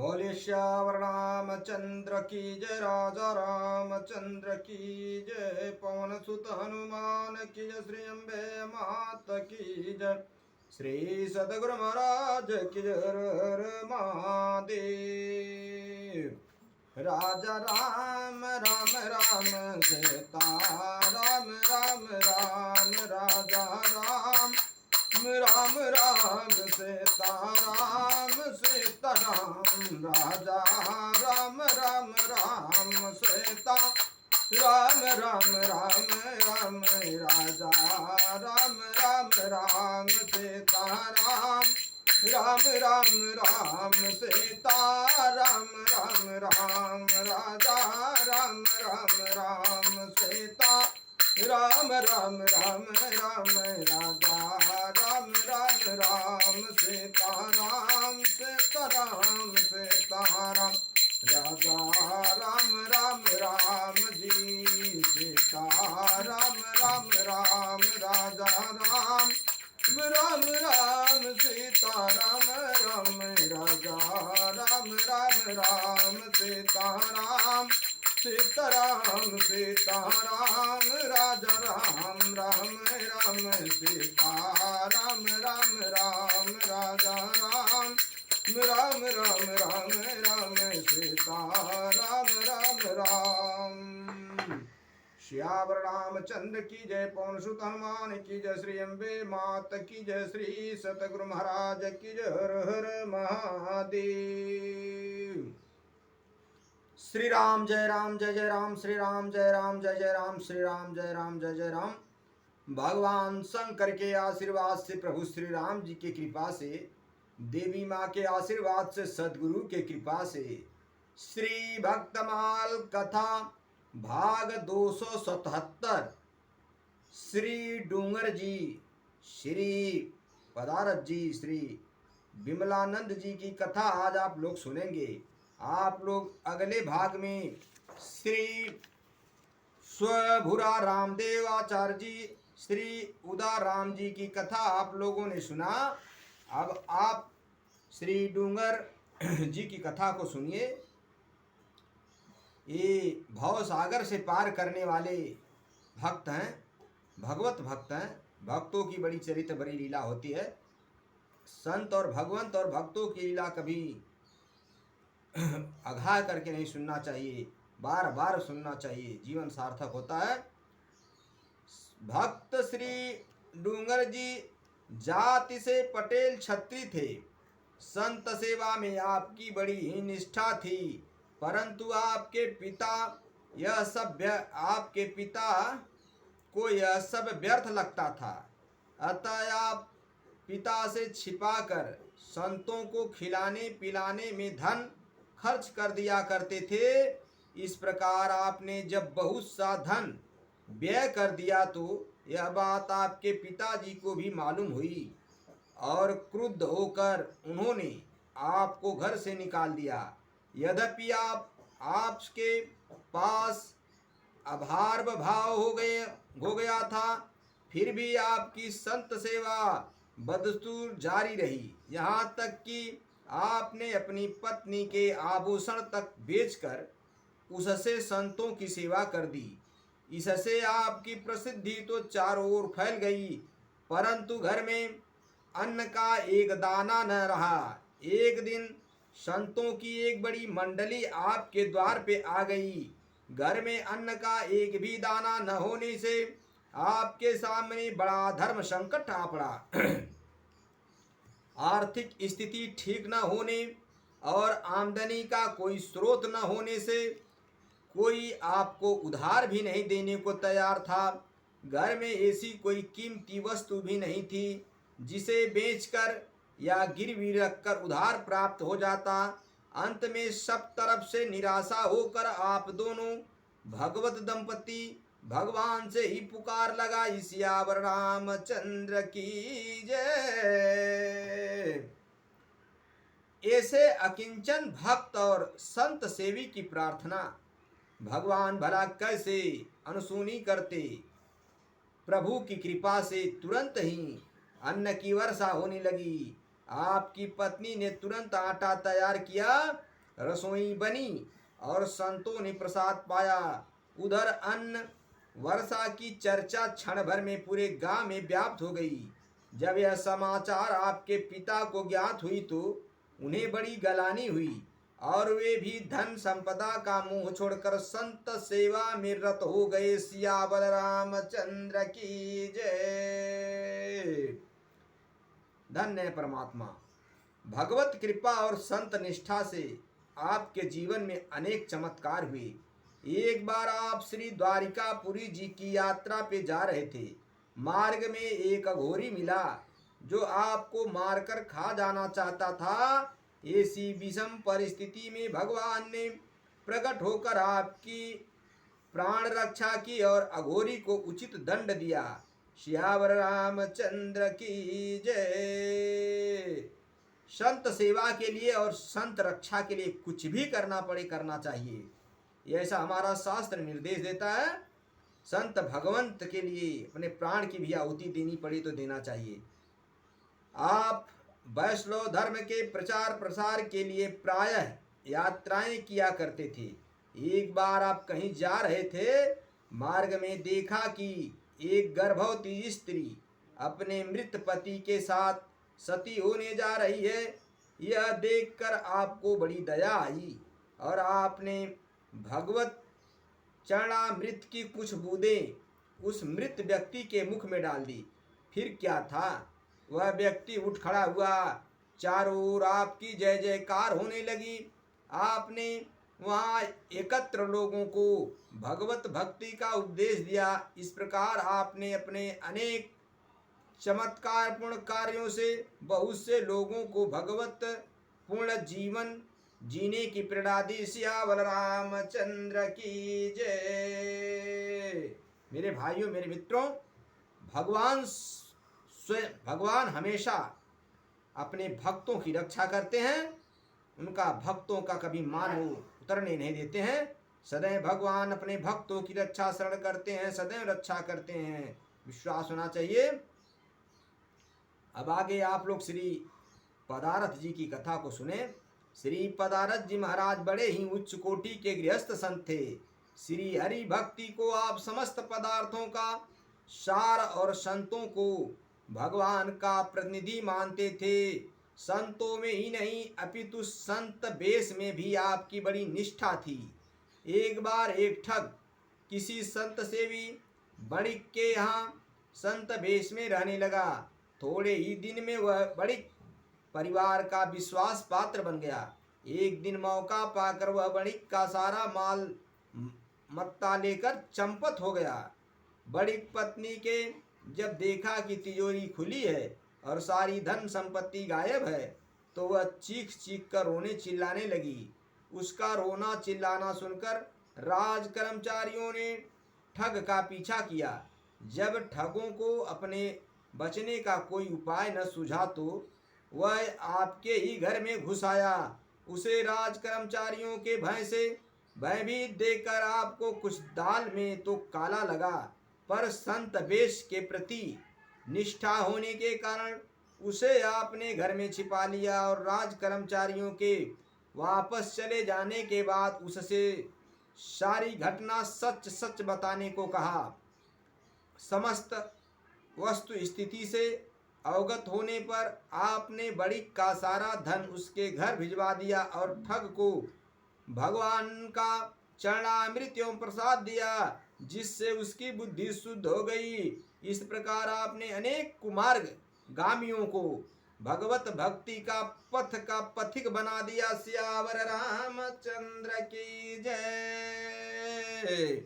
बोले श्यावर रामचंद्र की जय, राजा रामचंद्र की जय, पवन सुत हनुमान की जय, श्री अम्बे मात की जय, श्री सदगुरु महाराज की जय, हर हर महादेव। राजा राम राम राम सीता राम राम राम, राजा राम राम राम सीता राम सीता राम, राजा राम राम राम सीता राम राम राम राम, राजा राम राम राम सीता राम राम राम राम सीता राम राम राम, राजा राम राम राम सीता राम राम राम राम, राजा राम राम राम सीता राम सीता राम सीता राम, राजा राम राम राम जी सीता राम राम राम, राजा राम राम राम सीता राम राम, राजा राम राम राम सीता राम सीताराम सीताराम, राजा राम राम राम सीताराम राम राम, राजा राम राम राम राम राम सीताराम राम राम। श्यावर रामचंद्र की जय, पवन सुत हनुमान की जय, श्री अम्बे मात की जय, श्री सतगुरु महाराज की जय, हर हर महादेव। श्री राम जय राम जय जय राम, श्री राम जय राम जय जय राम, श्री राम जय राम जय जय राम। भगवान शंकर के आशीर्वाद से, प्रभु श्री राम जी की कृपा से, देवी माँ के आशीर्वाद से, सदगुरु के कृपा से, श्री भक्तमाल कथा भाग 277, श्री डूंगर जी, श्री पदारथ जी, श्री विमलानंद जी की कथा आज आप लोग सुनेंगे। आप लोग अगले भाग में श्री स्वभुरा रामदेव आचार्य जी, श्री उदा राम जी की कथा आप लोगों ने सुना। अब आप श्री डूंगर जी की कथा को सुनिए। ये भव सागर से पार करने वाले भक्त हैं, भगवत भक्त हैं। भक्तों की बड़ी चरित्र बड़ी लीला होती है। संत और भगवंत और भक्तों की लीला कभी अघा करके नहीं सुनना चाहिए, बार बार सुनना चाहिए, जीवन सार्थक होता है। भक्त श्री डूंगर जी जाति से पटेल छत्री थे। संत सेवा में आपकी बड़ी ही निष्ठा थी, परंतु आपके पिता को यह सब व्यर्थ लगता था। अतः आप पिता से छिपाकर संतों को खिलाने पिलाने में धन खर्च कर दिया करते थे। इस प्रकार आपने जब बहुत सा धन व्यय कर दिया तो यह बात आपके पिताजी को भी मालूम हुई और क्रुद्ध होकर उन्होंने आपको घर से निकाल दिया। यद्यपि आपके पास अभार्व भाव हो गया था, फिर भी आपकी संत सेवा बदस्तूर जारी रही। यहाँ तक कि आपने अपनी पत्नी के आभूषण तक बेचकर उससे संतों की सेवा कर दी। इससे आपकी प्रसिद्धि तो चारों ओर फैल गई, परंतु घर में अन्न का एक दाना न रहा। एक दिन संतों की एक बड़ी मंडली आपके द्वार पे आ गई। घर में अन्न का एक भी दाना न होने से आपके सामने बड़ा धर्म संकट आ पड़ा। आर्थिक स्थिति ठीक न होने और आमदनी का कोई स्रोत न होने से कोई आपको उधार भी नहीं देने को तैयार था। घर में ऐसी कोई कीमती वस्तु भी नहीं थी जिसे बेचकर या गिरवी रखकर उधार प्राप्त हो जाता। अंत में सब तरफ से निराशा होकर आप दोनों भगवत दंपति भगवान से ही पुकार लगाई, सियावर रामचंद्र की जय। ऐसे अकिंचन भक्त और संत सेवी की प्रार्थना भगवान भला कैसे अनसुनी करते। प्रभु की कृपा से तुरंत ही अन्न की वर्षा होने लगी। आपकी पत्नी ने तुरंत आटा तैयार किया रसोई बनी और संतों ने प्रसाद पाया। उधर अन्न वर्षा की चर्चा क्षण भर में पूरे गांव में व्याप्त हो गई। जब यह समाचार आपके पिता को ज्ञात हुई तो उन्हें बड़ी गलानी हुई और वे भी धन संपदा का मोह छोड़कर संत सेवा में रत हो गए। सियावर रामचंद्र की जय। धन्य है परमात्मा। भगवत कृपा और संत निष्ठा से आपके जीवन में अनेक चमत्कार हुए। एक बार आप श्री द्वारिकापुरी जी की यात्रा पे जा रहे थे। मार्ग में एक अघोरी मिला जो आपको मारकर खा जाना चाहता था। ऐसी विषम परिस्थिति में भगवान ने प्रकट होकर आपकी प्राण रक्षा की और अघोरी को उचित दंड दिया। श्यावर रामचंद्र की जय। संत सेवा के लिए और संत रक्षा के लिए कुछ भी करना पड़े करना चाहिए, ये ऐसा हमारा शास्त्र निर्देश देता है। संत भगवंत के लिए अपने प्राण की भी आहुति देनी पड़ी तो देना चाहिए। आप वैष्णव धर्म के प्रचार प्रसार के लिए प्रायः यात्राएं किया करते थे। एक बार आप कहीं जा रहे थे, मार्ग में देखा कि एक गर्भवती स्त्री अपने मृत पति के साथ सती होने जा रही है। यह देखकर आपको बड़ी दया आई और आपने भगवत चरणामृत की कुछ बूंदें उस मृत व्यक्ति के मुख में डाल दी। फिर क्या था, वह व्यक्ति उठ खड़ा हुआ, चारों ओर आपकी जय जयकार होने लगी। आपने वहाँ एकत्र लोगों को भगवत भक्ति का उपदेश दिया। इस प्रकार आपने अपने अनेक चमत्कारपूर्ण कार्यों से बहुत से लोगों को भगवत पूर्ण जीवन जीने की प्रेरणा दी। सियावर रामचंद्र की जय। मेरे भाइयों, मेरे मित्रों, भगवान हमेशा अपने भक्तों की रक्षा करते हैं। उनका भक्तों का कभी मान वो उतरने नहीं देते हैं। सदैव भगवान अपने भक्तों की रक्षा शरण करते हैं, सदैव रक्षा करते हैं। विश्वास होना चाहिए। अब आगे आप लोग श्री पदारथ जी की कथा को सुने। श्री पदारथ जी महाराज बड़े ही उच्च कोटि के गृहस्थ संत थे। श्री हरि भक्ति को आप समस्त पदार्थों का सार और संतों को भगवान का प्रतिनिधि मानते थे। संतों में ही नहीं अपितु संत वेश में भी आपकी बड़ी निष्ठा थी। एक बार एक ठग किसी संत सेवी बणिक के यहाँ संत वेश में रहने लगा। थोड़े ही दिन में वह बणिक परिवार का विश्वास पात्र बन गया। एक दिन मौका पाकर वह बणिक का सारा माल मत्ता लेकर चंपत हो गया। बणिक पत्नी के जब देखा कि तिजोरी खुली है और सारी धन संपत्ति गायब है तो वह चीख चीख कर रोने चिल्लाने लगी। उसका रोना चिल्लाना सुनकर राज कर्मचारियों ने ठग का पीछा किया। जब ठगों को अपने बचने का कोई उपाय न सूझा तो वह आपके ही घर में घुस आया। उसे राज कर्मचारियों के भय से भयभीत देखकर आपको कुछ दाल में तो काला लगा, पर संत वेश के प्रति निष्ठा होने के कारण उसे आपने घर में छिपा लिया और राज कर्मचारियों के वापस चले जाने के बाद उससे सारी घटना सच सच बताने को कहा। समस्त वस्तु स्थिति से अवगत होने पर आपने बणिक का सारा धन उसके घर भिजवा दिया और ठग को भगवान का चरणामृत एवं प्रसाद दिया, जिससे उसकी बुद्धि शुद्ध हो गई। इस प्रकार आपने अनेक कुमार्ग गामियों को भगवत भक्ति का पथिक बना दिया। सियावर रामचंद्र की जय।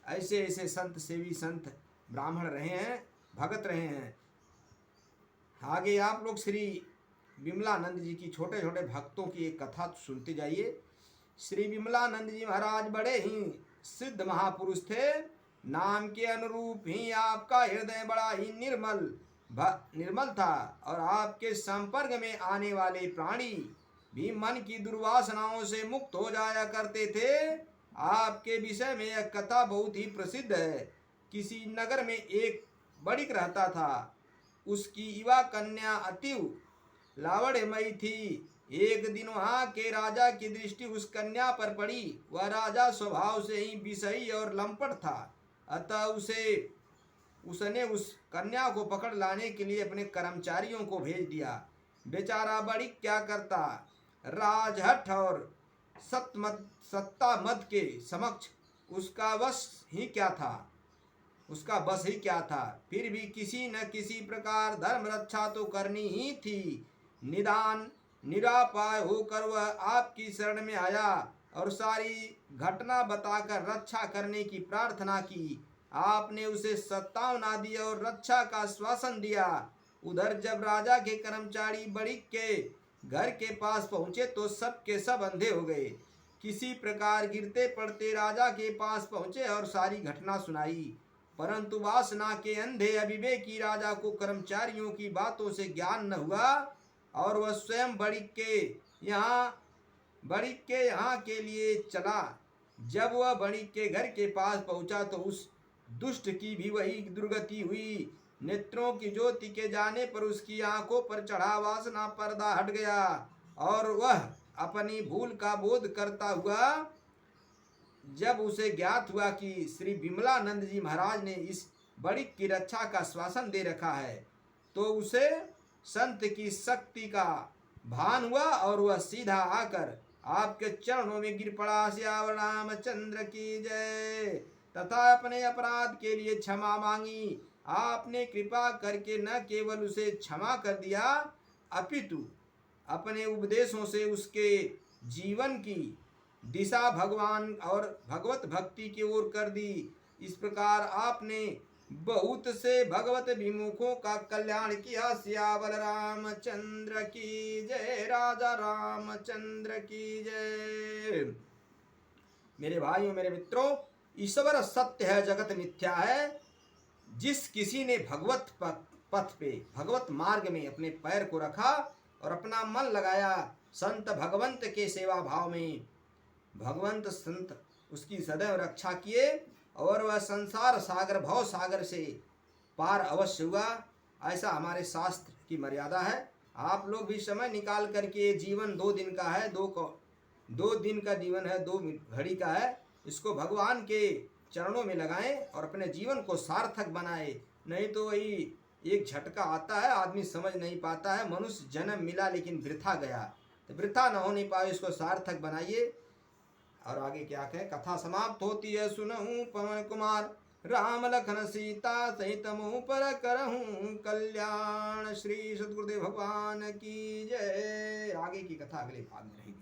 ऐसे ऐसे संत सेवी संत ब्राह्मण रहे हैं, भगत रहे हैं। आगे आप लोग श्री विमलानंद जी की छोटे छोटे भक्तों की एक कथा सुनते जाइए। श्री विमलानंद जी महाराज बड़े ही सिद्ध महापुरुष थे। नाम के अनुरूप ही आपका हृदय बड़ा ही निर्मल था और आपके संपर्क में आने वाले प्राणी भी मन की दुर्वासनाओं से मुक्त हो जाया करते थे। आपके विषय में यह कथा बहुत ही प्रसिद्ध है। किसी नगर में एक बणिक रहता था। उसकी युवा कन्या अतीव लावण्यमयी थी। एक दिन वहां के राजा की दृष्टि उस कन्या पर पड़ी। वह राजा स्वभाव से ही विषयी और लंपट था, अतः उसने उस कन्या को पकड़ लाने के लिए अपने कर्मचारियों को भेज दिया। बेचारा बड़ी क्या करता, राजहठ और सत्ता मद के समक्ष उसका बस ही क्या था। फिर भी किसी न किसी प्रकार धर्म रक्षा तो करनी ही थी। निदान निरापाय होकर वह आपकी शरण में आया और सारी घटना बताकर रक्षा करने की प्रार्थना की। आपने उसे सत्तावना दी और रक्षा का आश्वासन दिया। उधर जब राजा के कर्मचारी बड़िक के घर के पास पहुंचे तो सब के सब अंधे हो गए। किसी प्रकार गिरते पड़ते राजा के पास पहुंचे और सारी घटना सुनाई, परंतु वासना के अंधे अविवेकी राजा को कर्मचारियों की बातों से ज्ञान न हुआ और वह स्वयं बड़िक के यहाँ के लिए चला। जब वह बड़िक के घर के पास पहुंचा तो उस दुष्ट की भी वही दुर्गति हुई। नेत्रों की ज्योति के जाने पर उसकी आंखों पर चढ़ा वासना पर्दा हट गया और वह अपनी भूल का बोध करता हुआ जब उसे ज्ञात हुआ कि श्री विमलानंद जी महाराज ने इस बड़िक की रक्षा का आश्वासन दे रखा है, तो उसे संत की शक्ति का भान हुआ और वह सीधा आकर आपके चरणों में गिर पड़ा। सियावर रामचंद्र की जय। तथा अपने अपराध के लिए क्षमा मांगी। आपने कृपा करके न केवल उसे क्षमा कर दिया, अपितु अपने उपदेशों से उसके जीवन की दिशा भगवान और भगवत भक्ति की ओर कर दी। इस प्रकार आपने बहुत से भगवत विमुखों का कल्याण किया। सियावर रामचंद्र की जय। राजा रामचंद्र की जय। मेरे भाइयों, मेरे मित्रों, ईश्वर सत्य है, जगत मिथ्या है। जिस किसी ने भगवत पथ पे, भगवत मार्ग में अपने पैर को रखा और अपना मन लगाया संत भगवंत के सेवा भाव में, भगवंत संत उसकी सदैव रक्षा किए और वह संसार सागर भव सागर से पार अवश्य हुआ। ऐसा हमारे शास्त्र की मर्यादा है। आप लोग भी समय निकाल करके, जीवन 2 दिन का है, 2 दिन का जीवन है, 2 घड़ी का है, इसको भगवान के चरणों में लगाएं और अपने जीवन को सार्थक बनाएं। नहीं तो वही एक झटका आता है, आदमी समझ नहीं पाता है, मनुष्य जन्म मिला लेकिन वृथा गया। तो वृथा न होने पाए, इसको सार्थक बनाइए। और आगे क्या कहें, कथा समाप्त होती है। सुनहूं पवन कुमार राम लखन सीता सहित मुँह पर करहूं कल्याण। श्री सद्गुरुदेव भगवान की जय। आगे की कथा अगले भाग में रहेगी।